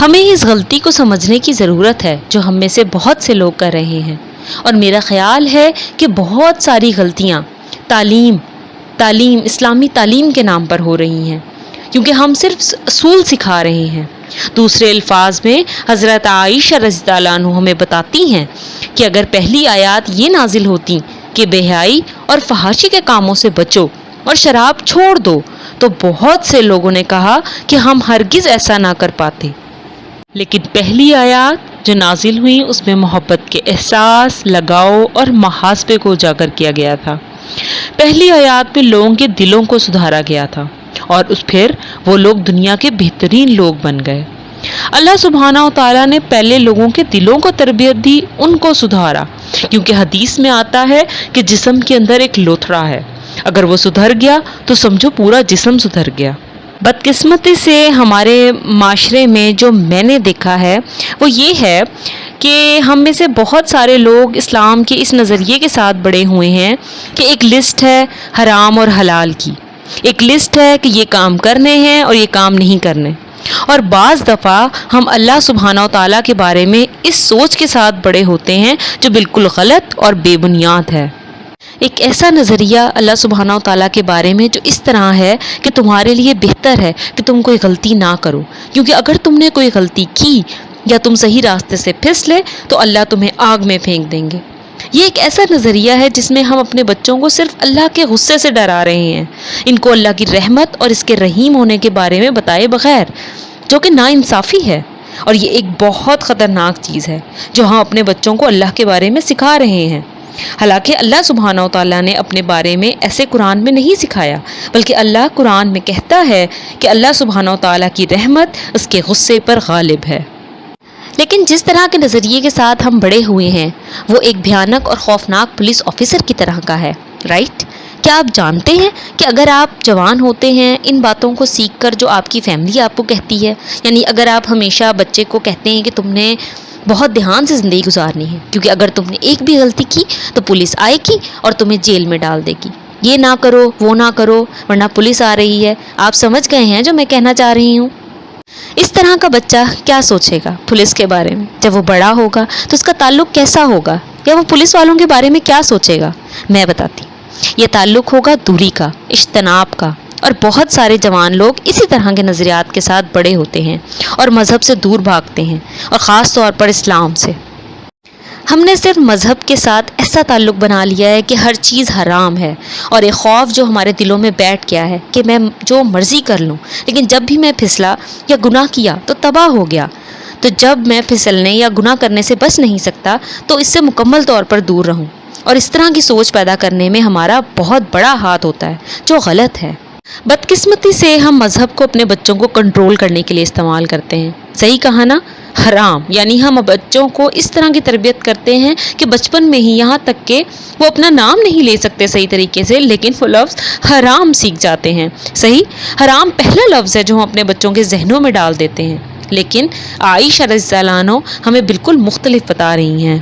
ہمیں اس غلطی کو سمجھنے کی ضرورت ہے جو ہم میں سے بہت سے لوگ کر رہے ہیں، اور میرا خیال ہے کہ بہت ساری غلطیاں تعلیم اسلامی تعلیم کے نام پر ہو رہی ہیں، کیونکہ ہم صرف اصول سکھا رہے ہیں۔ دوسرے الفاظ میں حضرت عائشہ رضی اللہ عنہ ہمیں بتاتی ہیں کہ اگر پہلی آیات یہ نازل ہوتی کہ بے حیائی اور فحاشی کے کاموں سے بچو اور شراب چھوڑ دو، تو بہت سے لوگوں نے کہا کہ ہم ہرگز ایسا نہ کر پاتے۔ لیکن پہلی آیات جو نازل ہوئی اس میں محبت کے احساس، لگاؤ اور محاسبے کو اجاگر کیا گیا تھا۔ پہلی آیات میں لوگوں کے دلوں کو سدھارا گیا تھا، اور پھر وہ لوگ دنیا کے بہترین لوگ بن گئے۔ اللہ سبحانہ و تعالیٰ نے پہلے لوگوں کے دلوں کو تربیت دی، ان کو سدھارا، کیونکہ حدیث میں آتا ہے کہ جسم کے اندر ایک لوتھڑا ہے، اگر وہ سدھر گیا تو سمجھو پورا جسم سدھر گیا۔ بدقسمتی سے ہمارے معاشرے میں جو میں نے دیکھا ہے وہ یہ ہے کہ ہم میں سے بہت سارے لوگ اسلام کے اس نظریے کے ساتھ بڑے ہوئے ہیں کہ ایک لسٹ ہے حرام اور حلال کی، ایک لسٹ ہے کہ یہ کام کرنے ہیں اور یہ کام نہیں کرنے، اور بعض دفعہ ہم اللہ سبحانہ و تعالیٰ کے بارے میں اس سوچ کے ساتھ بڑے ہوتے ہیں جو بالکل غلط اور بے بنیاد ہے۔ ایک ایسا نظریہ اللہ سبحانہ و تعالیٰ کے بارے میں جو اس طرح ہے کہ تمہارے لیے بہتر ہے کہ تم کوئی غلطی نہ کرو، کیونکہ اگر تم نے کوئی غلطی کی یا تم صحیح راستے سے پھسلے تو اللہ تمہیں آگ میں پھینک دیں گے۔ یہ ایک ایسا نظریہ ہے جس میں ہم اپنے بچوں کو صرف اللہ کے غصے سے ڈرا رہے ہیں، ان کو اللہ کی رحمت اور اس کے رحیم ہونے کے بارے میں بتائے بغیر، جو کہ ناانصافی ہے، اور یہ ایک بہت خطرناک چیز ہے جو ہم اپنے بچوں کو اللہ کے بارے میں سکھا رہے ہیں۔ حالانکہ اللہ سبحانہ و تعالیٰ نے اپنے بارے میں ایسے قرآن میں نہیں سکھایا، بلکہ اللہ قرآن میں کہتا ہے کہ اللہ سبحانہ و تعالیٰ کی رحمت اس کے غصے پر غالب ہے۔ لیکن جس طرح کے نظریے کے ساتھ ہم بڑے ہوئے ہیں وہ ایک بھیانک اور خوفناک پولیس آفیسر کی طرح کا ہے، رائٹ؟ کیا آپ جانتے ہیں کہ اگر آپ جوان ہوتے ہیں ان باتوں کو سیکھ کر جو آپ کی فیملی آپ کو کہتی ہے، یعنی اگر آپ ہمیشہ بچے کو کہتے ہیں کہ تم نے بہت دھیان سے زندگی گزارنی ہے، کیونکہ اگر تم نے ایک بھی غلطی کی تو پولیس آئے گی اور تمہیں جیل میں ڈال دے گی، یہ نہ کرو وہ نہ کرو ورنہ پولیس آ رہی ہے۔ آپ سمجھ گئے ہیں جو میں کہنا چاہ رہی ہوں؟ اس طرح کا بچہ کیا سوچے گا پولیس کے بارے میں؟ جب وہ بڑا ہوگا تو اس کا تعلق کیسا ہوگا، یا وہ پولیس والوں کے بارے میں کیا سوچے گا؟ میں بتاتی ہوں۔ یہ تعلق ہوگا دوری کا، اجتناب کا، اور بہت سارے جوان لوگ اسی طرح کے نظریات کے ساتھ بڑے ہوتے ہیں اور مذہب سے دور بھاگتے ہیں، اور خاص طور پر اسلام سے۔ ہم نے صرف مذہب کے ساتھ ایسا تعلق بنا لیا ہے کہ ہر چیز حرام ہے، اور ایک خوف جو ہمارے دلوں میں بیٹھ گیا ہے کہ میں جو مرضی کر لوں، لیکن جب بھی میں پھسلا یا گناہ کیا تو تباہ ہو گیا، تو جب میں پھسلنے یا گناہ کرنے سے بچ نہیں سکتا تو اس سے مکمل طور پر دور رہوں، اور اس طرح کی سوچ پیدا کرنے میں ہمارا بہت بڑا ہاتھ ہوتا ہے جو غلط ہے۔ بدقسمتی سے ہم مذہب کو اپنے بچوں کو کنٹرول کرنے کے لیے استعمال کرتے ہیں، صحیح کہا نا؟ حرام، یعنی ہم بچوں کو اس طرح کی تربیت کرتے ہیں کہ بچپن میں ہی یہاں تک کہ وہ اپنا نام نہیں لے سکتے صحیح طریقے سے، لیکن وہ لفظ حرام سیکھ جاتے ہیں۔ صحیح، حرام پہلا لفظ ہے جو ہم اپنے بچوں کے ذہنوں میں ڈال دیتے ہیں، لیکن عائشہ رضی اللہ عنہ ہمیں بالکل مختلف بتا رہی ہیں۔